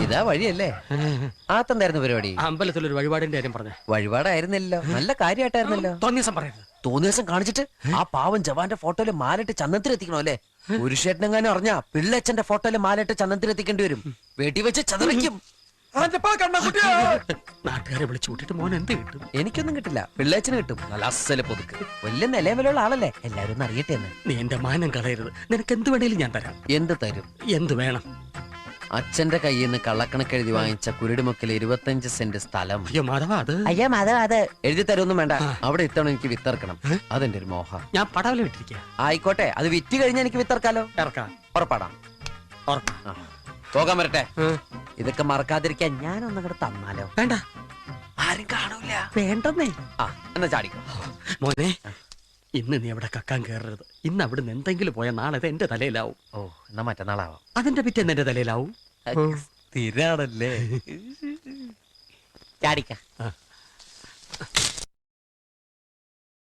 ഇതാ വഴിയല്ലേ? ആത്തെന്തായിരുന്നു പരിപാടി? അമ്പലത്തിലൊരു വഴിപാടിന്റെ കാര്യം പറഞ്ഞ. വഴിപാടായിരുന്നല്ലോ, നല്ല കാര്യമായിട്ടായിരുന്നല്ലോ. തോന്നിയസം പറയരുത്. തോന്നിയസം കാണിച്ചിട്ട് ആ പാവം ജവാന്റെ ഫോട്ടോയില് മാലിട്ട് ചന്ദനത്തിലെത്തിക്കണോ അല്ലേ? പുരുഷേട്ടനെങ്ങാനും അറിഞ്ഞാ പിള്ളച്ചന്റെ ഫോട്ടോയില് മാലിട്ട് ചന്ദനത്തിലെത്തിക്കേണ്ടി വരും. വെടി വെച്ച് ചതറിക്കും. നാട്ടുകാരെ വിളിച്ചു കൂട്ടിട്ട് മോൻ എന്ത് കിട്ടും? എനിക്കൊന്നും കിട്ടില്ല, പിള്ളേച്ചന് കിട്ടും. നല്ല അസല പൊതുക്ക്, വലിയ നിലവിലുള്ള ആളല്ലേ, എല്ലാരും ഒന്ന് അറിയട്ടെ എന്ന്. നീ എന്റെ മാനം കളയരുത്. നിനക്ക് എന്ത് വേണേലും ഞാൻ തരാം. എന്ത് തരും? എന്ത് വേണം? അച്ഛന്റെ കയ്യിൽ നിന്ന് കള്ളക്കണക്ക് എഴുതി വാങ്ങിച്ച കുരുടിമുക്കിൽ 25 സെന്റ് സ്ഥലം. അയ്യോ മാധവ, അത് അയ്യോ മാധവ, അത് എഴുതി തരുമൊന്നും വേണ്ട. അവിടെ ഇത്തവണ എനിക്ക് വിത്തർക്കണം. അതെന്റെ ഒരു മോഹം. ഞാൻ പടവല വിട്ടിരിക്കുക. ആയിക്കോട്ടെ, അത് വിറ്റ് കഴിഞ്ഞാൽ എനിക്ക് വിത്തർക്കാലോ. ഇറക്കാം. ഉറപ്പാടാം. പോകാൻ വരട്ടെ. ഇതൊക്കെ മറക്കാതിരിക്കാൻ ഞാനൊന്നും കൂടെ തന്നാലോ? വേണ്ട, ആരും കാണൂല. വേണ്ടെന്നേ. എന്നാ ചാടിക്കോ മോനെ. ഇന്ന് നീ അവിടെ കക്കാൻ കയറരുത്. ഇന്ന് അവിടുന്ന് എന്തെങ്കിലും പോയാൽ നാളെ അത് എന്റെ തലയിലാവും. ഓ, എന്നാ മറ്റന്നാളാവാം. അതിന്റെ പിറ്റേന്ന് എന്റെ തലയിലാവും. സ്ഥിരാണല്ലേ? ചാടിക്ക.